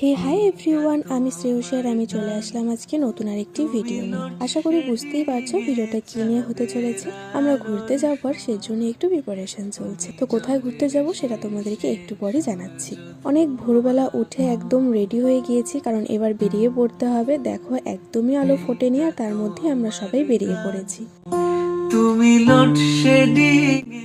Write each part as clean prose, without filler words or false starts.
হে hi everyone, আমি শ্রেয়সী আর আমি চলে আসলাম আজকে নতুন আরেকটি ভিডিও নিয়ে। আশা করি বুঝতেই পারছো ভিডিওটা কি নিয়ে হতে চলেছে। আমরা ঘুরতে যাওয়ার পর সেজন্য একটু প্রিপারেশন চলছে। তো কোথায় ঘুরতে যাব সেটা তোমাদেরকে একটু পরে জানাচ্ছি। অনেক ভোরবেলা উঠে একদম রেডি হয়ে গিয়েছি, কারণ এবার বেরিয়ে পড়তে হবে। দেখো একদমই আলো ফোটেনি আর তার মধ্যে আমরা সবাই বেরিয়ে পড়েছি।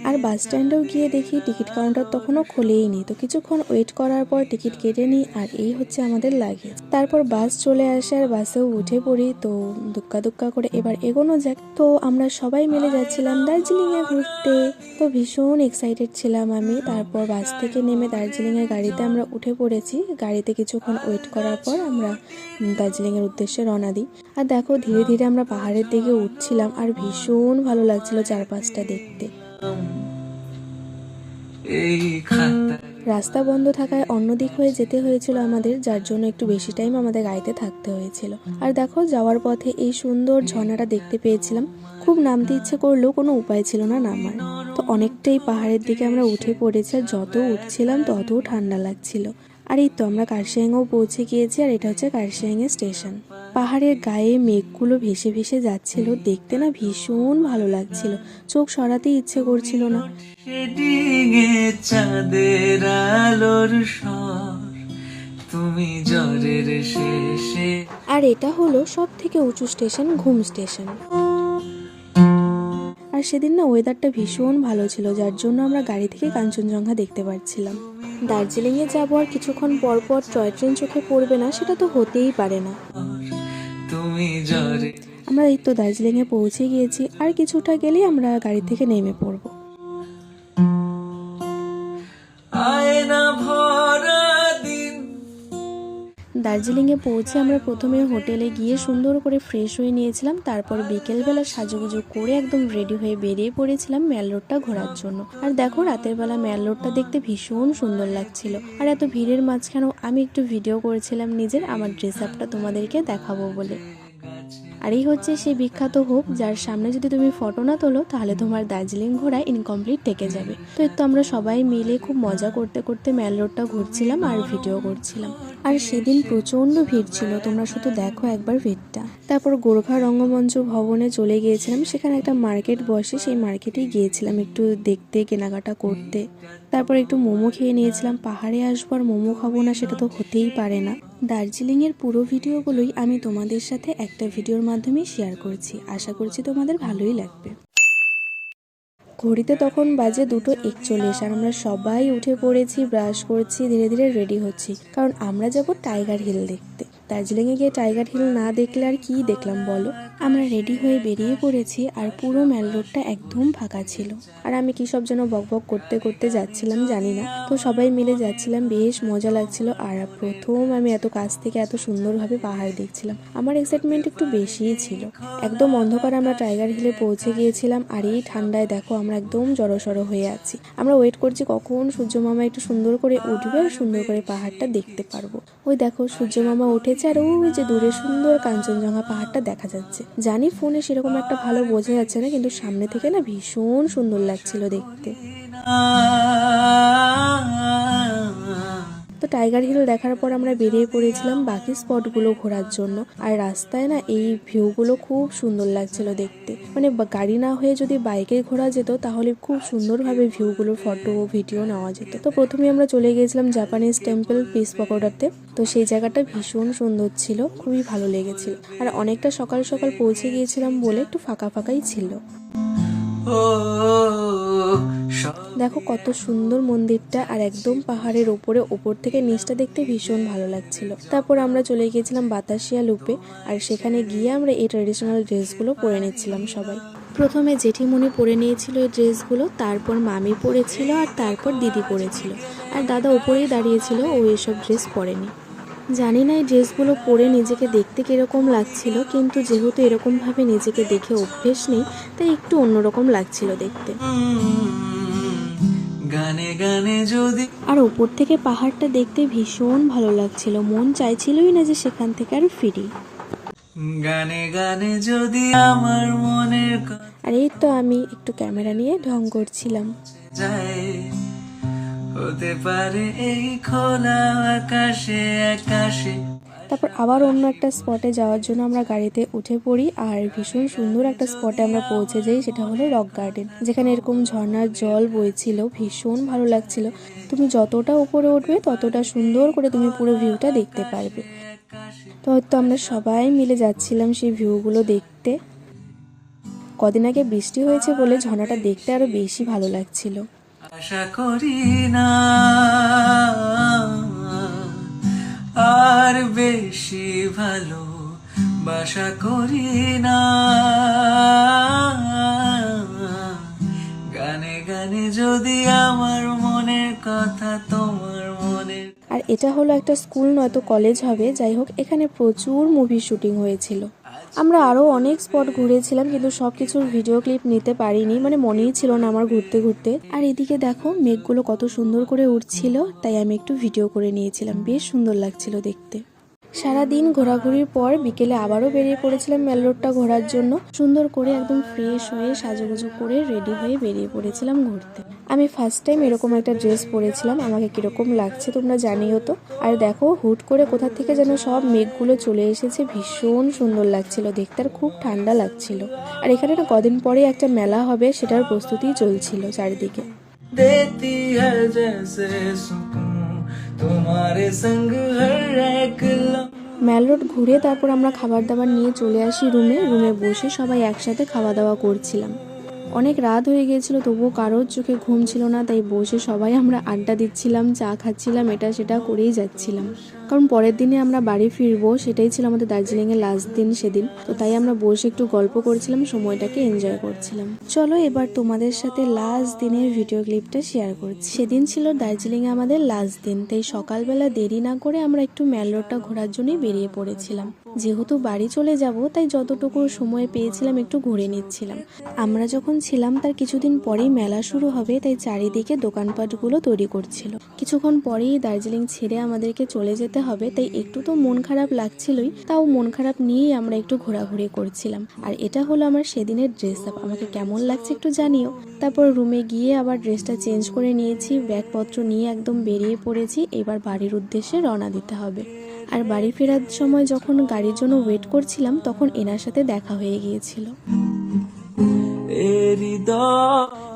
আর বাস স্ট্যান্ডেও গিয়ে দেখি টিকিট কাউন্টার তখনও খোলেই নি। তো কিছুক্ষণ ওয়েট করার পর টিকিট কেটে নিই, আর এই হচ্ছে আমাদের লাগেজ। তারপর বাস চলে আসে আর বাসেও উঠে পড়ি। তো দুক্কা দুক্কা করে এবার এগোনো যাক। তো আমরা সবাই মিলে যাচ্ছিলাম দার্জিলিং এ ঘুরতে। তো ভীষণ এক্সাইটেড ছিলাম আমি। তারপর বাস থেকে নেমে দার্জিলিং এর গাড়িতে আমরা উঠে পড়েছি। গাড়িতে কিছুক্ষণ ওয়েট করার পর আমরা দার্জিলিং এর উদ্দেশ্যে রওনা দিই। আর দেখো ধীরে ধীরে আমরা পাহাড়ের দিকে উঠছিলাম, আর ভীষণ ভালো লাগছিল চারপাশটা দেখতে। রাস্তা বন্ধ থাকায় অন্য দিক হয়ে যেতে হয়েছিল আমাদের, যার জন্য একটু বেশি টাইম আমাদের গাড়িতে থাকতে হয়েছিল। আর দেখো যাওয়ার পথে এই সুন্দর ঝর্ণাটা দেখতে পেয়েছিলাম। খুব নামতে ইচ্ছে করলেও কোনো উপায় ছিল না নামার। তো অনেকটাই পাহাড়ের দিকে আমরা উঠে পড়েছি, আর যত উঠছিলাম তত ঠান্ডা লাগছিল। আর এই তো আমরা কার্শিয়াংও পৌঁছে গিয়েছি, আর এটা হচ্ছে কার্শিয়াং এর স্টেশন। পাহাড়ের গায়ে মেঘগুলো ভেসে ভেসে যাচ্ছিল, দেখতে না ভীষণ ভালো লাগছিল, চোখ সরাতেই ইচ্ছে করছিল না। আর এটা হলো সব থেকে উঁচু স্টেশন, ঘুম স্টেশন। আর সেদিন না ওয়েদারটা ভীষণ ভালো ছিল, যার জন্য আমরা গাড়ি থেকে কাঞ্চনজঙ্ঘা দেখতে পাচ্ছিলাম। দার্জিলিংয়ে যাবো আর কিছুক্ষণ পর পর টয় ট্রেন চোখে পড়বে না, সেটা তো হতেই পারে না। আমরা এই তো দার্জিলিংয়ে পৌঁছে গিয়েছি, আর কিছুটা গেলেই আমরা গাড়ি থেকে নেমে পড়বো। দার্জিলিংয়ে পৌঁছে আমরা প্রথমে হোটেলে গিয়ে সুন্দর করে ফ্রেশ হয়ে নিয়েছিলাম। তারপর বিকেলবেলা সাজুগুজু করে একদম রেডি হয়ে বেরিয়ে পড়েছিলাম ম্যাল রোডটা ঘোরার জন্য। আর দেখো রাতের বেলা ম্যাল রোডটা দেখতে ভীষণ সুন্দর লাগছিল। আর এত ভিড়ের মাঝখানেও আমি একটু ভিডিও করেছিলাম নিজের, আমার ড্রেস আপটা তোমাদেরকে দেখাবো বলে। আর এই হচ্ছে সেই বিখ্যাত হোপ, যার সামনে যদি তুমি ফটো না তোলো তাহলে তোমার দার্জিলিং ঘোরা ইনকমপ্লিট থেকে যাবে। তো এই তো আমরা সবাই মিলে খুব মজা করতে করতে ম্যাল রোডটা ঘুরছিলাম আর ভিডিও করছিলাম। আর সেদিন প্রচন্ড ভিড় ছিল, তোমরা শুধু দেখো একবার ভিড়টা। তারপর গোর্খা রঙ্গমঞ্চ ভবনে চলে গিয়েছিলাম, সেখানে একটা মার্কেট বসে, সেই মার্কেটেই গিয়েছিলাম একটু দেখতে, কেনাকাটা করতে। তারপর একটু মোমো খেয়ে নিয়েছিলাম। পাহাড়ে আসবো আর মোমো খাবো না, সেটা তো হতেই পারে না। দার্জিলিংয়ের পুরো ভিডিওগুলোই আমি তোমাদের সাথে একটা ভিডিওর মাধ্যমে শেয়ার করছি, আশা করছি তোমাদের ভালোই লাগবে। ঘড়িতে তখন বাজে 2:41, আর আমরা সবাই উঠে পড়েছি, ব্রাশ করছি, ধীরে ধীরে রেডি হচ্ছি, কারণ আমরা যাব টাইগার হিল দেখতে। দার্জিলিংয়ে গিয়ে টাইগার হিল না দেখলে আর কি দেখলাম বলো। আমরা রেডি হয়ে বেরিয়ে পড়েছি, আর পুরো ম্যাল রোডটা একদম ফাঁকা ছিল। আর আমি কি সব যেন বকবক করতে করতে যাচ্ছিলাম জানি না। তো সবাই মিলে যাচ্ছিলাম, বেশ মজা লাগছিল। আর প্রথম আমি এত কাছ থেকে এত সুন্দরভাবে পাহাড় দেখছিলাম, আমার এক্সাইটমেন্ট একটু বেশিই ছিল। একদম অন্ধকার আমরা টাইগার হিলে পৌঁছে গিয়েছিলাম, আর এই ঠান্ডায় দেখো আমরা একদম জড়সড় হয়ে আছি। আমরা ওয়েট করছি কখন সূর্য মামা একটু সুন্দর করে উঠবে আর সুন্দর করে পাহাড়টা দেখতে পারবো। ওই দেখো সূর্য মামা উঠেছে, আর ওই যে দূরে সুন্দর কাঞ্চনজঙ্ঘা পাহাড়টা দেখা যাচ্ছে। জানি ফোনে সেরকম একটা ভালো বোঝা যাচ্ছে না, কিন্তু সামনে থেকে না ভীষণ সুন্দর লাগছিল দেখতে। তো টাইগার হিল দেখার পর আমরা বেরিয়ে পড়েছিলাম বাকি স্পটগুলো ঘোরার জন্য। আর রাস্তায় না এই ভিউগুলো খুব সুন্দর লাগছিল দেখতে, মানে গাড়ি না হয়ে যদি বাইকে ঘোরা যেত তাহলে খুব সুন্দরভাবে ভিউগুলোর ফটো ভিডিও নেওয়া যেত। তো প্রথমে আমরা চলে গিয়েছিলাম জাপানিজ টেম্পল পিস পকোড়াতে। তো সেই জায়গাটা ভীষণ সুন্দর ছিল, খুবই ভালো লেগেছিল। আর অনেকটা সকাল সকাল পৌঁছে গিয়েছিলাম বলে একটু ফাঁকা ফাঁকাই ছিল। দেখো কত সুন্দর মন্দিরটা, আর একদম পাহাড়ের ওপর থেকে নিচটা দেখতে ভীষণ ভালো লাগছিল। তারপর আমরা চলে গিয়েছিলাম বাতাসিয়া লুপে, আর সেখানে গিয়ে আমরা এই ট্রেডিশনাল ড্রেসগুলো পরে নিচ্ছিলাম সবাই। প্রথমে জেঠিমণি পরে নিয়েছিল এই ড্রেসগুলো, তারপর মামি পরেছিল, আর তারপর দিদি পরেছিল, আর দাদা ওপরেই দাঁড়িয়েছিল, ও এসব ড্রেস পরেনি। জানি না এই ড্রেসগুলো পরে নিজেকে দেখতে কিরকম লাগছিল, কিন্তু যেহেতু এরকমভাবে নিজেকে দেখে অভ্যেস নেই, তাই একটু অন্যরকম লাগছিল দেখতে। আর ওপর থেকে পাহাড়টা দেখতে ভীষণ ভালো লাগছিল, মন চাইছিলই না যে সেখান থেকে আর ফিরি। গানে গানে যদি আমার মনের। আর এই তো আমি একটু ক্যামেরা নিয়ে ঢং করছিলাম। হতে পারে এই খোলা আকাশে আকাশে। তারপর আবার অন্য একটা স্পটে যাওয়ার জন্য আমরা গাড়িতে উঠে পড়ি আর ভীষণ সুন্দর একটা স্পটে আমরা পৌঁছে যাই, সেটা হলো রক গার্ডেন, যেখানে এরকম ঝর্ণার জল বইছিল, ভীষণ ভালো লাগছিল। তুমি যতটা উপরে উঠবে ততটা সুন্দর করে তুমি পুরো ভিউটা দেখতে পারবে। তো হয়তো আমরা সবাই মিলে যাচ্ছিলাম সেই ভিউগুলো দেখতে। কদিন আগে বৃষ্টি হয়েছে বলে ঝর্ণাটা দেখতে আরো বেশি ভালো লাগছিল। আশা করি না আর বেশি ভালো বাসা করি না, গানে গানে যদি আমার মনের কথা তোমার মনের। আর এটা হলো একটা স্কুল নয়তো কলেজ হবে, যাই হোক এখানে প্রচুর মুভি শুটিং হয়েছিল। আমরা আরও অনেক স্পট ঘুরেছিলাম, কিন্তু সব কিছুর ভিডিও ক্লিপ নিতে পারিনি, মানে মনেই ছিল না আমার ঘুরতে ঘুরতে। আর এদিকে দেখো মেঘগুলো কত সুন্দর করে উঠছিল, তাই আমি একটু ভিডিও করে নিয়েছিলাম, বেশ সুন্দর লাগছিল দেখতে। সারাদিন ঘোরাঘুরির পর বিকেলে আবারও বেরিয়ে পড়েছিলাম মেল রোডটা ঘোরার জন্য। সুন্দর করে একদম ফ্রেশ হয়ে সাজুগুজু করে রেডি হয়ে বেরিয়ে পড়েছিলাম ঘুরতে। আমি ফার্স্ট টাইম এরকম একটা ড্রেস পরেছিলাম, আমাকে কিরকম লাগছে তোমরা জানিও তো। আর দেখো হুট করে কোথা থেকে যেন সব মেঘগুলো চলে এসেছে, ভীষণ সুন্দর লাগছিল দেখতে, আর খুব ঠান্ডা লাগছিল। আর এখানে না কদিন পরে একটা মেলা হবে, সেটার প্রস্তুতি চলছিল চারিদিকে। देती है जैसे सुकून तुम्हारे संग हर एक মেল রোড ঘুরে তারপর আমরা খাবার দাবার নিয়ে চলে আসি রুমে বসে সবাই একসাথে খাওয়া দাওয়া করছিলাম। অনেক রাত হয়ে গিয়েছিল, তবুও কারোর চোখে ঘুম ছিল না, তাই বসে সবাই আমরা আড্ডা দিচ্ছিলাম, চা খাচ্ছিলাম, এটা সেটা করেই যাচ্ছিলাম। কারণ পরের দিনে আমরা বাড়ি ফিরবো, সেটাই ছিল আমাদের দার্জিলিংয়ের লাস্ট দিন সেদিন। তো তাই আমরা বসে একটু গল্প করছিলাম, সময়টাকে এনজয় করছিলাম। চলো এবার তোমাদের সাথে লাস্ট দিনের ভিডিও ক্লিপটা শেয়ার করছি। সেদিন ছিল দার্জিলিংয়ে আমাদের লাস্ট দিন, তাই সকালবেলা দেরি না করে আমরা একটু মেল রোডটা ঘোরার জন্যই বেরিয়ে পড়েছিলাম। যেহেতু বাড়ি চলে যাব, তাই যতটুকু সময় পেয়েছিলাম একটু ঘুরে নিচ্ছিলাম। আমরা যখন ছিলাম তার কিছুদিন পরেই মেলা শুরু হবে, তাই চারিদিকে দোকানপাটগুলো তৈরি করছিল। কিছুক্ষণ পরেই দার্জিলিং ছেড়ে আমাদেরকে চলে যেতে হবে, তাই একটু তো মন খারাপ লাগছিলই, তাও মন খারাপ নিয়েই আমরা একটু ঘোরাঘুরি করছিলাম। আর এটা হলো আমার সেদিনের ড্রেস আপ, আমাকে কেমন লাগছে একটু জানিও। তারপর রুমে গিয়ে আবার ড্রেসটা চেঞ্জ করে নিয়েছি, ব্যাগপত্র নিয়ে একদম বেরিয়ে পড়েছি। এবার বাড়ির উদ্দেশ্যে রওনা দিতে হবে। আর বাড়ি ফেরার সময় যখন গাড়ির জন্য ওয়েট করছিলাম, তখন এনার সাথে দেখা হয়ে গিয়েছিল।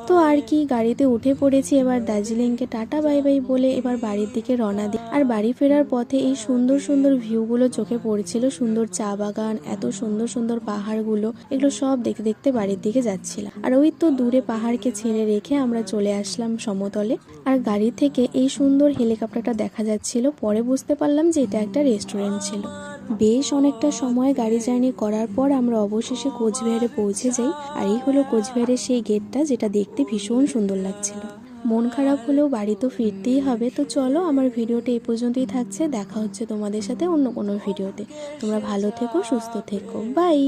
তো আর কি, গাড়িতে উঠে পড়েছি। এবার দার্জিলিংকে টাটা বাই বাই বলে এবার বাড়ির দিকে রওনা দিই। আর বাড়ি ফেরার পথে এই সুন্দর সুন্দর ভিউগুলো চোখে পড়ছিল, সুন্দর চা বাগান, এত সুন্দর সুন্দর পাহাড়গুলো, এগুলো সব দেখতে দেখতে বাড়ির দিকে যাচ্ছিলাম। আর ওই তো দূরে পাহাড়কে ছেড়ে রেখে আমরা চলে আসলাম সমতলে। আর গাড়ি থেকে এই সুন্দর হেলিকপ্টারটা দেখা যাচ্ছিল, পরে বুঝতে পারলাম যে এটা একটা রেস্টুরেন্ট ছিল। বেশ অনেকটা সময় গাড়ি জার্নি করার পর আমরা অবশেষে কোচবিহারে পৌঁছে যাই। আর এই হলো কোচবিহারের সেই গেটটা, যেটা দেখতে ভীষণ সুন্দর লাগছিল। মন খারাপ হলেও বাড়ি তো ফিরতেই হবে। তো চলো, আমার ভিডিওটা এই পর্যন্তই থাকছে, দেখা হচ্ছে তোমাদের সাথে অন্য কোনো ভিডিওতে। তোমরা ভালো থেকো, সুস্থ থেকো, বাই।